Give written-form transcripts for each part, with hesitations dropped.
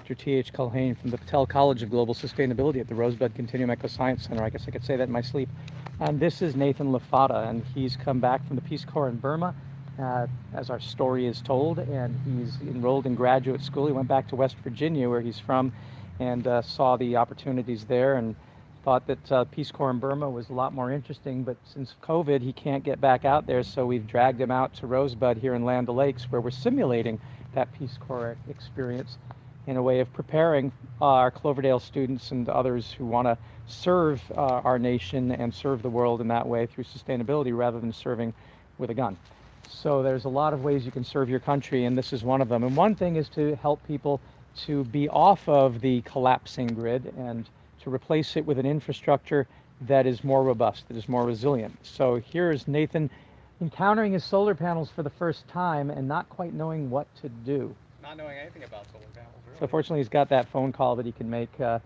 Dr. T.H. Culhane from the Patel College of Global Sustainability at the Rosebud Continuum Eco-Science Center. I guess I could say that in my sleep. And this is Nathan Lafata, and he's come back from the Peace Corps in Burma, as our story is told, and he's enrolled in graduate school. He went back to West Virginia, where he's from, and saw the opportunities there and thought that Peace Corps in Burma was a lot more interesting, but since COVID, he can't get back out there, so we've dragged him out to Rosebud here in Land O'Lakes, where we're simulating that Peace Corps experience in a way of preparing our Cloverdale students and others who want to serve our nation and serve the world in that way through sustainability rather than serving with a gun. So there's a lot of ways you can serve your country, and this is one of them. And one thing is to help people to be off of the collapsing grid and to replace it with an infrastructure that is more robust, that is more resilient. So here's Nathan encountering his solar panels for the first time and not quite knowing what to do. Not knowing anything about solar panels, really. So fortunately he's got that phone call that he can make, because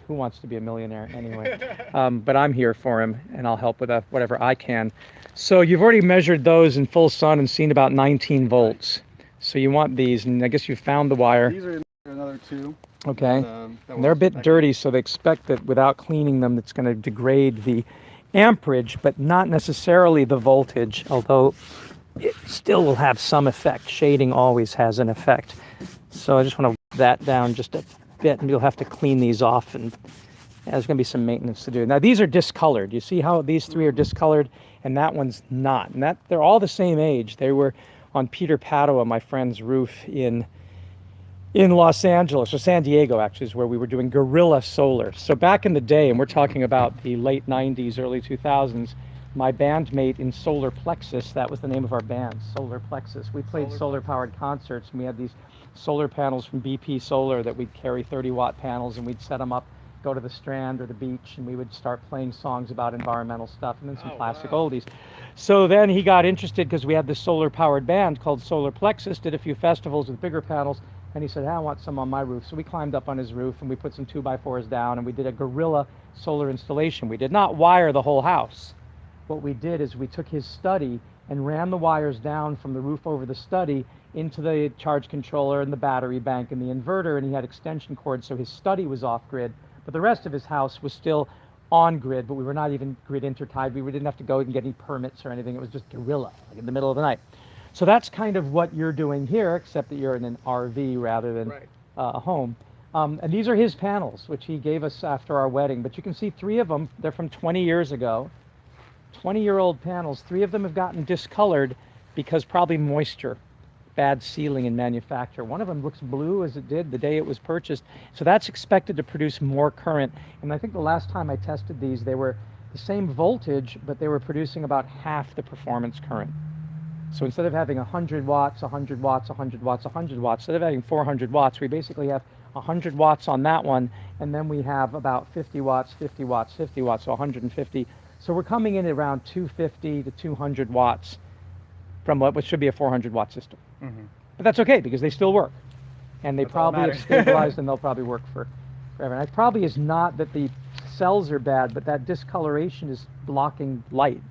who wants to be a millionaire anyway? But I'm here for him, and I'll help with whatever I can. So you've already measured those in full sun and seen about 19 volts. So you want these, and I guess you found the wire. These are another two. Okay, and they're a bit dirty, so they expect that without cleaning them, it's going to degrade the amperage, but not necessarily the voltage, although it still will have some effect. Shading always has an effect. So I just want to wipe that down just a bit, and you'll have to clean these off, and there's going to be some maintenance to do. Now these are discolored. You see how these three are discolored, and that one's not. And they're all the same age. They were on Peter Padua, my friend's roof in Los Angeles, or San Diego actually, is where we were doing guerrilla solar. So back in the day, and we're talking about the late 90s, early 2000s, my bandmate in Solar Plexus, that was the name of our band, Solar Plexus. We played solar-powered concerts, and we had these solar panels from BP Solar that we'd carry 30-watt panels, and we'd set them up, go to the Strand or the beach, and we would start playing songs about environmental stuff, and then some classic oldies. So then he got interested because we had this solar-powered band called Solar Plexus, did a few festivals with bigger panels, and he said, hey, I want some on my roof. So we climbed up on his roof, and we put some 2x4s down, and we did a guerrilla solar installation. We did not wire the whole house. What we did is we took his study and ran the wires down from the roof over the study into the charge controller and the battery bank and the inverter, and he had extension cords, so his study was off-grid, but the rest of his house was still on-grid, but we were not even grid intertied. We didn't have to go and get any permits or anything. It was just guerrilla, like in the middle of the night. So that's kind of what you're doing here, except that you're in an RV rather than a home. And these are his panels, which he gave us after our wedding. But you can see three of them. They're from 20 years ago. 20-year-old panels. Three of them have gotten discolored because probably moisture, bad sealing in manufacture. One of them looks blue as it did the day it was purchased. So that's expected to produce more current. And I think the last time I tested these, they were the same voltage, but they were producing about half the performance current. So instead of having 100 watts, 100 watts, 100 watts, 100 watts, instead of having 400 watts, we basically have 100 watts on that one, and then we have about 50 watts, 50 watts, 50 watts, so 150. So we're coming in at around 250 to 200 watts from what should be a 400 watt system. But that's okay, because they still work. And they probably have stabilized, and they'll probably work forever. And it probably is not that the cells are bad, but that discoloration is blocking light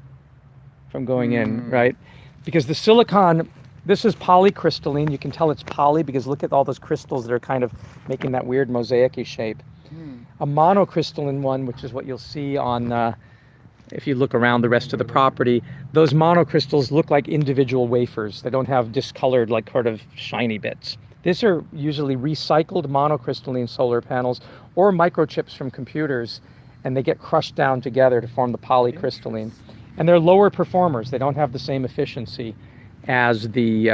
from going in, right? Because the silicon, this is polycrystalline. You can tell it's poly because look at all those crystals that are kind of making that weird mosaic-y shape. A monocrystalline one, which is what you'll see on, if you look around the rest of the property, those monocrystals look like individual wafers. They don't have discolored, like sort of shiny bits. These are usually recycled monocrystalline solar panels or microchips from computers, and they get crushed down together to form the polycrystalline. And they're lower performers. They don't have the same efficiency as the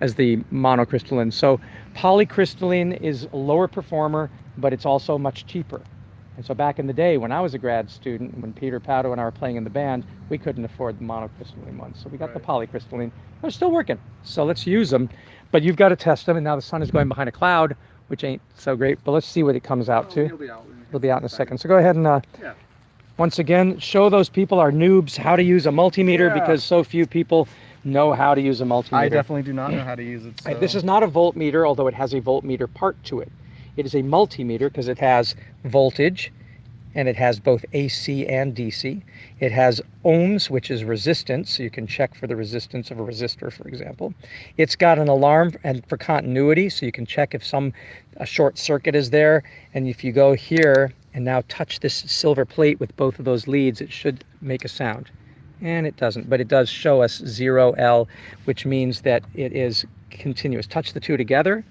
monocrystalline. So polycrystalline is a lower performer, but it's also much cheaper. And so back in the day when I was a grad student, when Peter Padua and I were playing in the band, we couldn't afford the monocrystalline ones. So we got the polycrystalline. They're still working. So let's use them. But you've got to test them. And now the sun is going behind a cloud, which ain't so great. But let's see what it comes out to. It'll be out in a second. So go ahead and once again, show those people, our noobs, how to use a multimeter, because so few people know how to use a multimeter. I definitely do not know how to use it. So. This is not a voltmeter, although it has a voltmeter part to it. It is a multimeter because it has voltage and it has both AC and DC. It has ohms, which is resistance, so you can check for the resistance of a resistor, for example. It's got an alarm and for continuity, so you can check if a short circuit is there. And if you go here and now touch this silver plate with both of those leads, it should make a sound. And it doesn't, but it does show us 0L, which means that it is continuous. Touch the two together.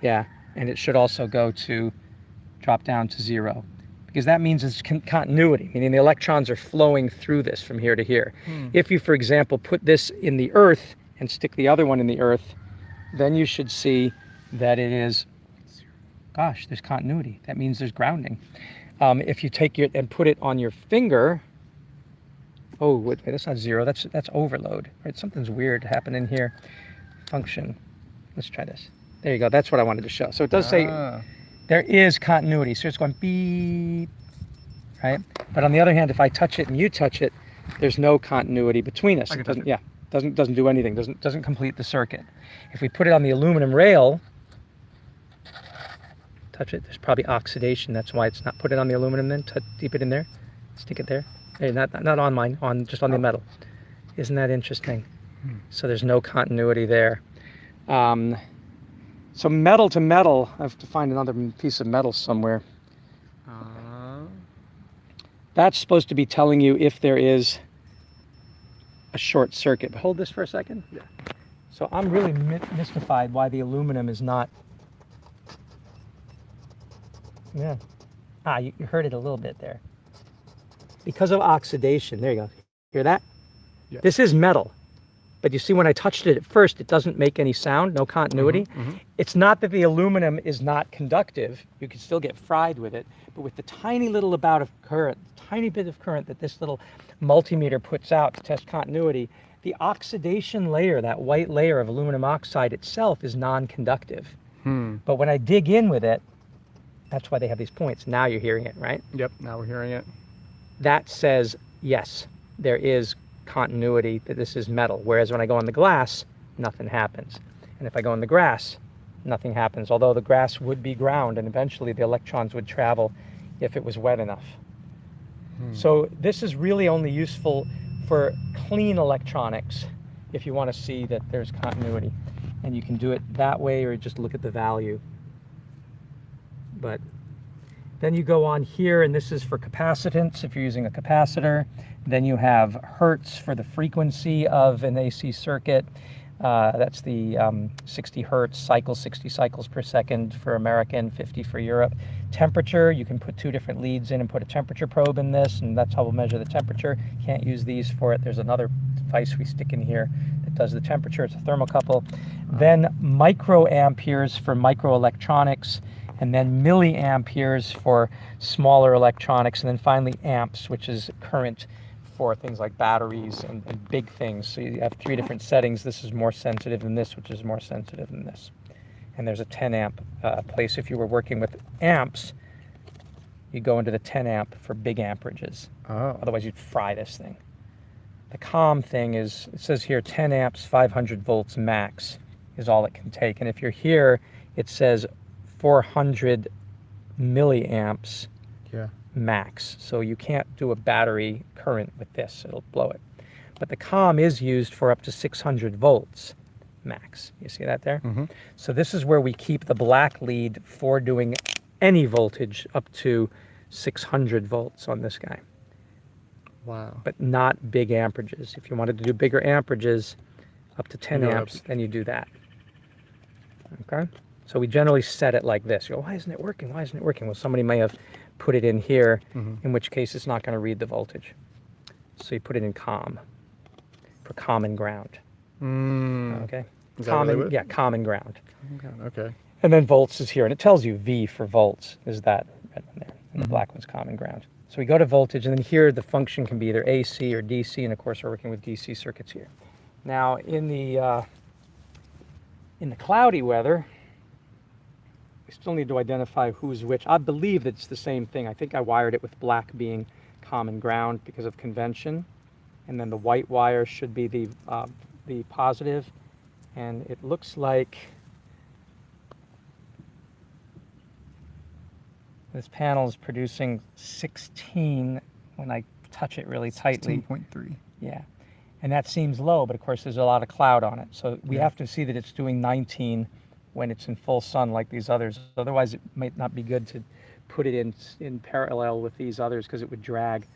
Yeah, and it should also drop down to 0, because that means it's continuity, meaning the electrons are flowing through this from here to here. If you, for example, put this in the earth and stick the other one in the earth, then you should see that it is, gosh, there's continuity. That means there's grounding. If you take it and put it on your finger, oh, wait, that's not 0, that's overload, right? Something's weird happening here. Function, let's try this. There you go, that's what I wanted to show. So it does say there is continuity, so it's going beep, right? But on the other hand, if I touch it and you touch it, there's no continuity between us. It doesn't, yeah, doesn't do anything, doesn't complete the circuit. If we put it on the aluminum rail, touch it, there's probably oxidation. That's why it's not. Put it on the aluminum then, deep it in there, stick it there. Hey, not on mine, just on the metal. Isn't that interesting? So there's no continuity there. So metal to metal, I have to find another piece of metal somewhere. That's supposed to be telling you if there is a short circuit. But hold this for a second. Yeah. So I'm really mystified why the aluminum is not. Yeah. You heard it a little bit there. Because of oxidation. There you go. Hear that? Yeah. This is metal. But you see, when I touched it at first, it doesn't make any sound, no continuity. It's not that the aluminum is not conductive. You can still get fried with it. But with the tiny little amount of current, tiny bit of current that this little multimeter puts out to test continuity, the oxidation layer, that white layer of aluminum oxide itself, is non-conductive. But when I dig in with it, that's why they have these points. Now you're hearing it, right? Yep, now we're hearing it. That says, yes, there is continuity, that this is metal. Whereas when I go on the glass, nothing happens. And if I go in the grass, nothing happens. Although the grass would be ground and eventually the electrons would travel if it was wet enough. So this is really only useful for clean electronics if you want to see that there's continuity. And you can do it that way or just look at the value. But then you go on here, and this is for capacitance if you're using a capacitor. Then you have hertz for the frequency of an AC circuit. That's the 60 hertz, 60 cycles per second for American, 50 for Europe. Temperature, you can put two different leads in and put a temperature probe in this, and that's how we'll measure the temperature. Can't use these for it. There's another device we stick in here that does the temperature. It's a thermocouple. Then microamperes for microelectronics, and then milliamperes for smaller electronics, and then finally amps, which is current for things like batteries and big things. So you have three different settings. This is more sensitive than this, which is more sensitive than this. And there's a 10 amp place. If you were working with amps, you go into the 10 amp for big amperages. Otherwise you'd fry this thing. The COM thing is, it says here 10 amps, 500 volts max is all it can take. And if you're here, it says 400 milliamps max. So you can't do a battery current with this, it'll blow it. But the COM is used for up to 600 volts max. You see that there? So this is where we keep the black lead for doing any voltage up to 600 volts on this guy. Wow. But not big amperages. If you wanted to do bigger amperages, up to 10 amps, then you do that. Okay? So we generally set it like this. You go, why isn't it working? Why isn't it working? Well, somebody may have put it in here, in which case it's not going to read the voltage. So you put it in COM for common ground. Okay? Common, yeah, common ground. Okay. And then volts is here, and it tells you V for volts is that red one there, and the black one's common ground. So we go to voltage, and then here the function can be either AC or DC, and of course we're working with DC circuits here. Now in the cloudy weather, we still need to identify who's which. I believe that it's the same thing. I think I wired it with black being common ground because of convention, and then the white wire should be the positive, and it looks like This panel is producing 16 when I touch it really tightly. 16.3. Yeah. And that seems low, but of course there's a lot of cloud on it. So we Yeah. have to see that it's doing 19 when it's in full sun like these others. Otherwise it might not be good to put it in parallel with these others because it would drag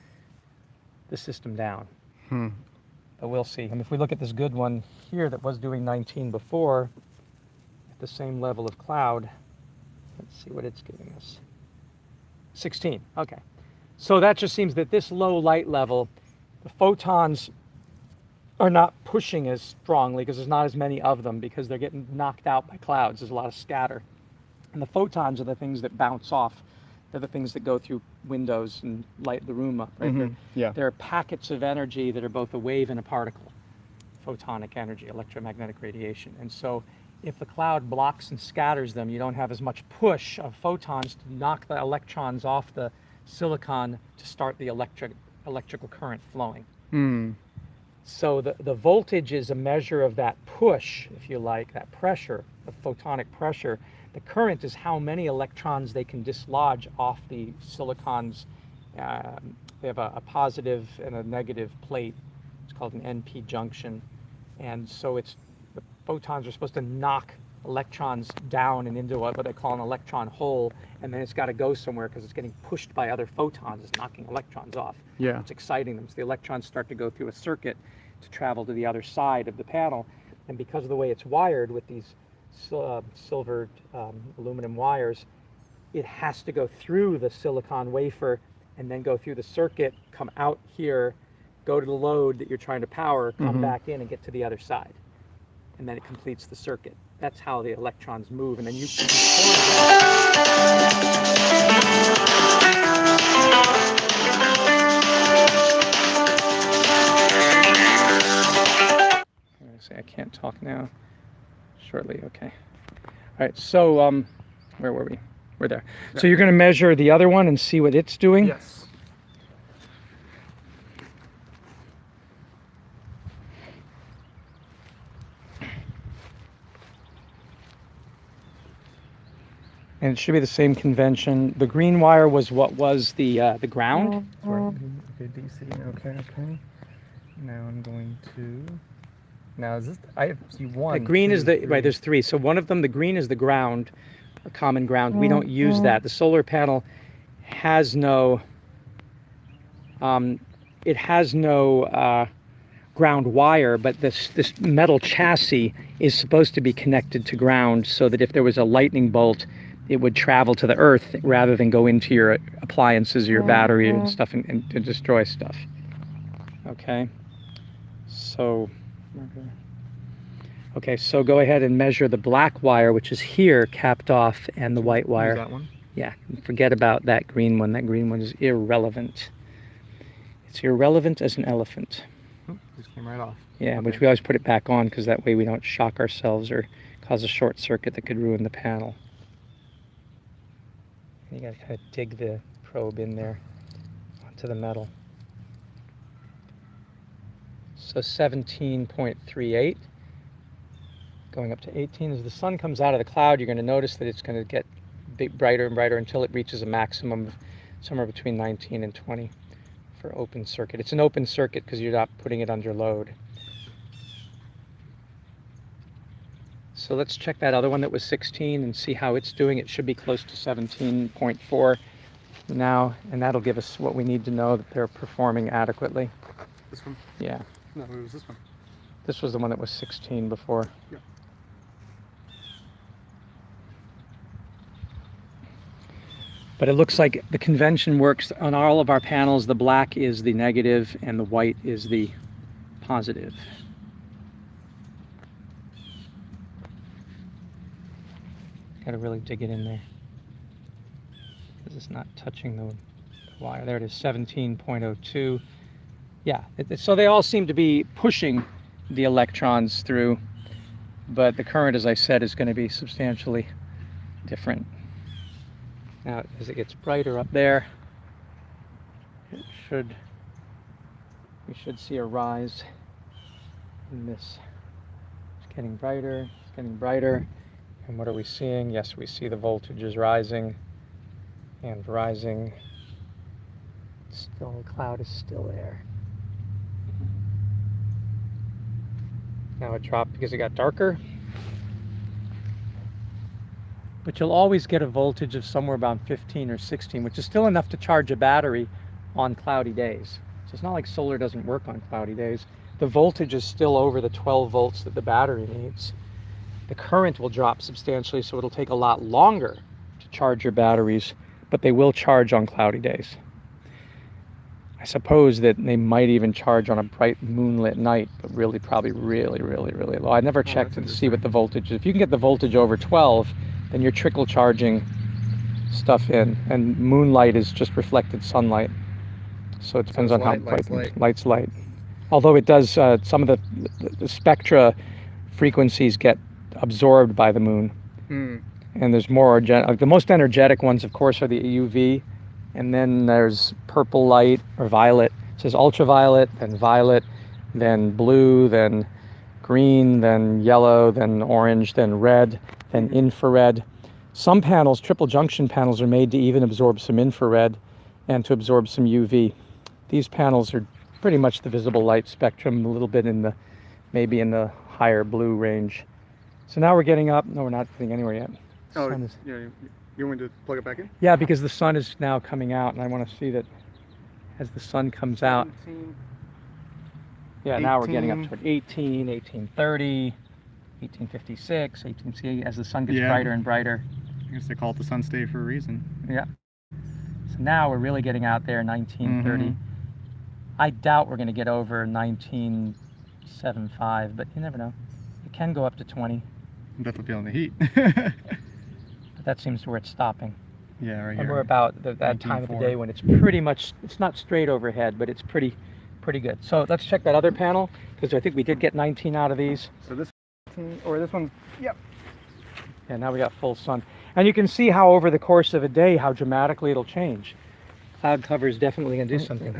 the system down. But we'll see. And if we look at this good one here that was doing 19 before, at the same level of cloud, let's see what it's giving us. 16, okay. So that just seems that this low light level, the photons are not pushing as strongly because there's not as many of them because they're getting knocked out by clouds. There's a lot of scatter. And the photons are the things that bounce off. They're the things that go through windows and light the room up, right? Yeah. They're packets of energy that are both a wave and a particle. Photonic energy, electromagnetic radiation. And so if the cloud blocks and scatters them, you don't have as much push of photons to knock the electrons off the silicon to start the electrical current flowing. So the voltage is a measure of that push, if you like, that pressure, the photonic pressure. The current is how many electrons they can dislodge off the silicons. They have a positive and a negative plate. It's called an NP junction. And so the photons are supposed to knock electrons down and into what they call an electron hole, and then it's got to go somewhere because it's getting pushed by other photons. It's knocking electrons off. Yeah. It's exciting them. So the electrons start to go through a circuit to travel to the other side of the panel. And because of the way it's wired with these silver aluminum wires, it has to go through the silicon wafer and then go through the circuit, come out here, go to the load that you're trying to power, come back in and get to the other side. And then it completes the circuit. That's how the electrons move. And then you record I can't talk now. Shortly, okay. All right, so where were we? We're there. Yeah. So you're going to measure the other one and see what it's doing? Yes. And it should be the same convention. The green wire was what was the ground. Okay, DC. Okay. Now I'm going to. Now is this? I see one. The green two, is the three. right. There's three. So one of them, the green, is the ground, a common ground. We don't use that. The solar panel has no. It has no ground wire, but this metal chassis is supposed to be connected to ground, so that if there was a lightning bolt, it would travel to the earth rather than go into your appliances or your battery and stuff and destroy stuff. Okay. So. Okay, so go ahead and measure the black wire, which is here, capped off, and the white wire. That one? Yeah, forget about that green one. That green one is irrelevant. It's irrelevant as an elephant. Oh, just came right off. Yeah, Okay. which we always put it back on because that way we don't shock ourselves or cause a short circuit that could ruin the panel. You gotta kind of dig the probe in there onto the metal. So 17.38, going up to 18. As the sun comes out of the cloud, you're going to notice that it's going to get brighter and brighter until it reaches a maximum of somewhere between 19 and 20 for open circuit. It's an open circuit because you're not putting it under load. So let's check that other one that was 16 and see how it's doing. It should be close to 17.4 now, and that'll give us what we need to know that they're performing adequately. This one? Yeah. No, it was this one. This was the one that was 16 before. Yeah. But it looks like the convention works on all of our panels. The black is the negative and the white is the positive. Got to really dig it in there because it's not touching the wire. There it is, 17.02. Yeah, so they all seem to be pushing the electrons through, but the current, as I said, is going to be substantially different. Now, as it gets brighter up there, we should see a rise in this. It's getting brighter, it's getting brighter. And what are we seeing? Yes, we see the voltage is rising. and rising. Still, the cloud is still there. Now it dropped because it got darker. But you'll always get a voltage of somewhere about 15 or 16, which is still enough to charge a battery on cloudy days. So it's not like solar doesn't work on cloudy days. The voltage is still over the 12 volts that the battery needs. The current will drop substantially, so it'll take a lot longer to charge your batteries, but they will charge on cloudy days. I suppose that they might even charge on a bright moonlit night, but really probably really low. I never checked to see what the voltage is. If you can get the voltage over 12, then you're trickle charging stuff in, and moonlight is just reflected sunlight. So it depends on how bright light's light. Although it does, some of the spectra frequencies get absorbed by the moon. And there's more, the most energetic ones, of course, are the UV. And then there's purple light or violet. It says ultraviolet, then violet, then blue, then green, then yellow, then orange, then red, then infrared. Some panels, triple junction panels, are made to even absorb some infrared and to absorb some UV. These panels are pretty much the visible light spectrum, a little bit in the, maybe in the higher blue range. So now we're getting up. No, we're not getting anywhere yet. Oh, yeah. You want me to plug it back in? Yeah, because the sun is now coming out, and I want to see that as the sun comes out. 17, yeah, 18. Now we're getting up toward 18, 1830, 1856, 1860, as the sun gets brighter and brighter. I guess they call it the sun state for a reason. Yeah. So now we're really getting out there, 1930. I doubt we're going to get over 1975, but you never know. It can go up to 20. I'm definitely feeling the heat. But that seems to where it's stopping. Yeah, right here. And we're about that time of the day when it's pretty much, it's not straight overhead, but it's pretty good. So let's check that other panel, because I think we did get 19 out of these. So this or this one, yep. And now we got full sun. And you can see how over the course of a day, how dramatically it'll change. Cloud cover is definitely going to do something.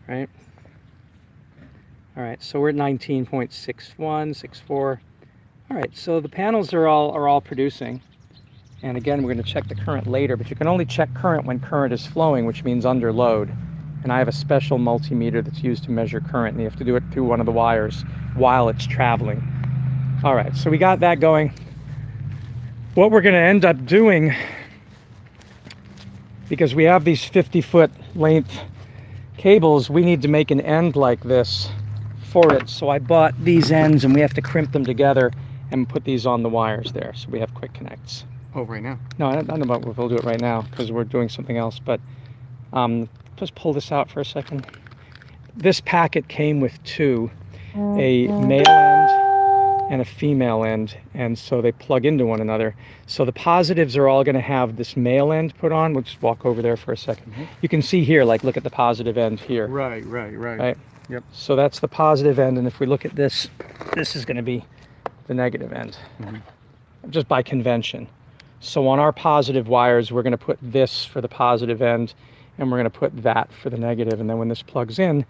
Right? All right, so we're at 19.61, 64. All right, so the panels are all producing. And again, we're going to check the current later, but you can only check current when current is flowing, which means under load. And I have a special multimeter that's used to measure current, and you have to do it through one of the wires while it's traveling. All right, so we got that going. What we're going to end up doing, because we have these 50-foot length cables, we need to make an end like this for it. So I bought these ends, and we have to crimp them together and put these on the wires there, so we have quick connects. Oh, right now? No, I don't know if we'll do it right now because we're doing something else, but just pull this out for a second. This packet came with two, a male end and a female end, and so they plug into one another. So the positives are all going to have this male end put on. We'll just walk over there for a second. You can see here, like, look at the positive end here. Right. Yep. So that's the positive end, and if we look at this, this is going to be the negative end, just by convention. So on our positive wires, we're going to put this for the positive end, and we're going to put that for the negative. And then when this plugs in,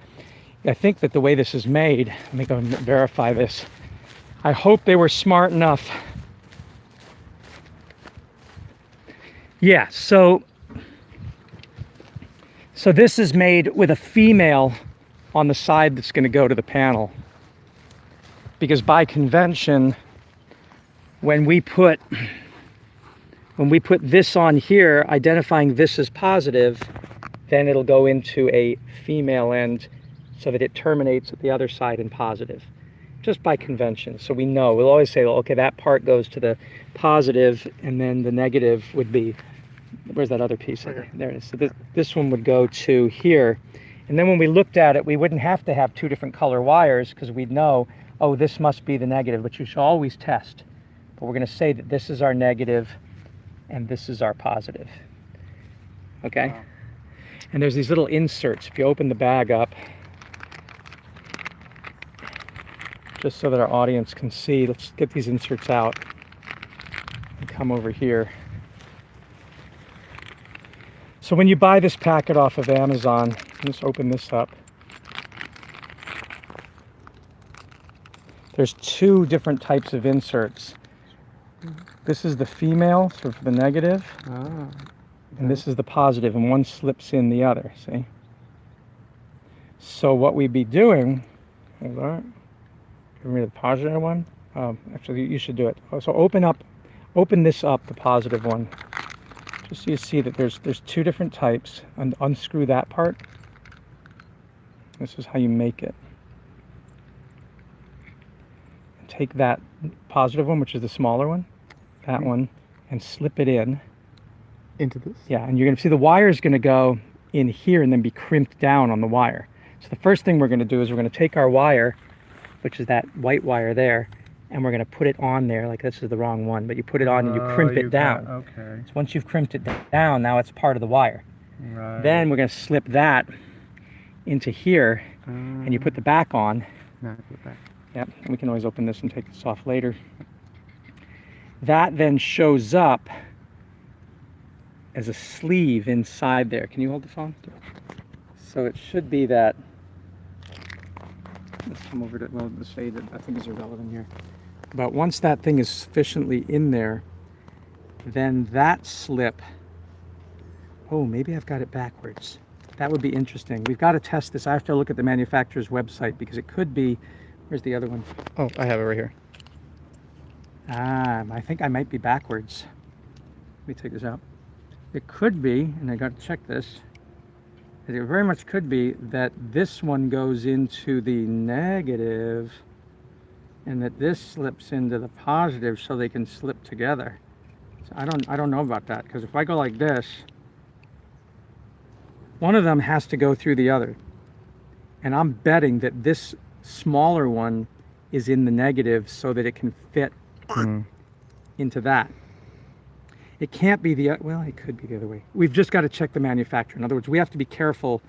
I think that the way this is made, let me go and verify this. I hope they were smart enough. Yeah, so this is made with a female on the side that's going to go to the panel. Because by convention, when we put this on here, identifying this as positive, then it'll go into a female end so that it terminates at the other side in positive, just by convention. So we know, we'll always say, well, okay, that part goes to the positive, and then the negative would be, where's that other piece? Right. There it is. So this one would go to here. And then when we looked at it, we wouldn't have to have two different color wires, because we'd know, oh, this must be the negative, but you should always test. But we're going to say that this is our negative and this is our positive. Okay? Wow. And there's these little inserts. If you open the bag up, just so that our audience can see, let's get these inserts out and come over here. So when you buy this packet off of Amazon, just open this up. There's two different types of inserts. This is the female, so for the negative. and this is the positive, and one slips in the other, see? So what we'd be doing, hold on, give me the positive one. Actually, you should do it. So open this up, the positive one, just so you see that there's two different types. And unscrew that part. This is how you make it. And take that positive one, which is the smaller one, that one, and slip it in. Into this? Yeah, and you're going to see the wire is going to go in here and then be crimped down on the wire. So the first thing we're going to do is we're going to take our wire, which is that white wire there, and we're going to put it on there. Like, this is the wrong one, but you put it on and you crimp it down. Okay. So once you've crimped it down, now it's part of the wire. Right. Then we're going to slip that into here, and you put the back on. Not put back. Yep, and we can always open this and take this off later. That then shows up as a sleeve inside there. Can you hold the phone? So it should be that. Let's come over to, well, the shade that I think is irrelevant here. But once that thing is sufficiently in there, then that slip, oh, maybe I've got it backwards. That would be interesting. We've got to test this. I have to look at the manufacturer's website because it could be, where's the other one? Oh, I have it right here. Ah, I think I might be backwards. Let me take this out. It could be, and I got to check this, it very much could be that this one goes into the negative and that this slips into the positive so they can slip together. So I don't know about that, because if I go like this, one of them has to go through the other. And I'm betting that this smaller one is in the negative so that it can fit into that. It can't be the, well, it could be the other way. We've just got to check the manufacturer. In other words, we have to be careful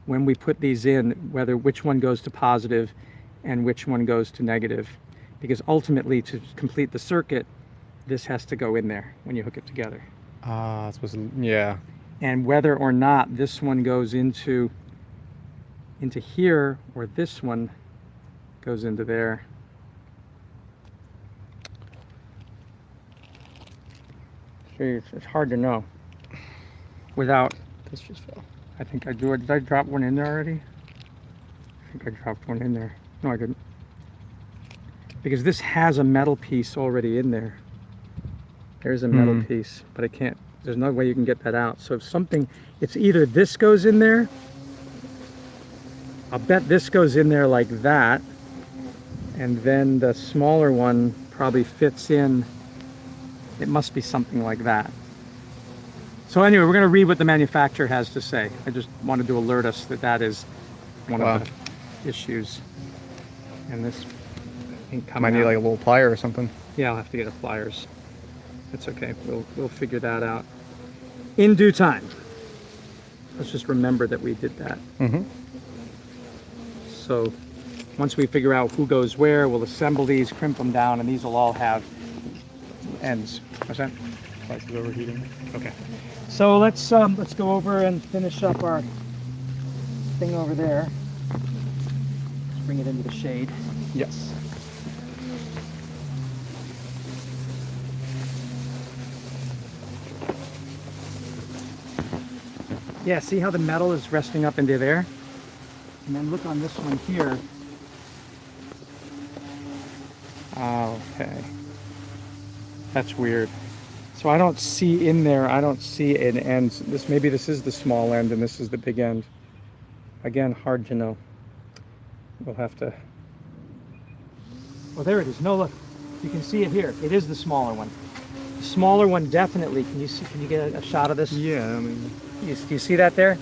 when we put these in, which one goes to positive and which one goes to negative. Because ultimately, to complete the circuit, this has to go in there when you hook it together. Ah, it's supposed to, yeah. And whether or not this one goes into here or this one goes into there. It's hard to know without. This just fell. I think I do. Did I drop one in there already? I think I dropped one in there. No, I didn't. Because this has a metal piece already in there. There's a metal piece, but I can't. There's no way you can get that out. So if something, it's either this goes in there. I'll bet this goes in there like that, and then the smaller one probably fits in. It must be something like that. So anyway, we're going to read what the manufacturer has to say. I just wanted to alert us that that is one of the issues. And this ain't coming Might need out. like a little plier or something. Yeah, I'll have to get a pliers. That's okay. We'll figure that out in due time. Let's just remember that we did that. So once we figure out who goes where, we'll assemble these, crimp them down, and these will all have ends. What's that? Device is overheating. Okay. So let's go over and finish up our thing over there. Let's bring it into the shade. Yes. Yeah, see how the metal is resting up into there? And then look on this one here. Okay. That's weird. So I don't see in there, I don't see an end. Maybe this is the small end and this is the big end. Again, hard to know. We'll have to. Oh, there it is. No, look. You can see it here. It is the smaller one. The smaller one definitely. Can you see? Can you get a shot of this? Yeah, I mean. Do you see that there?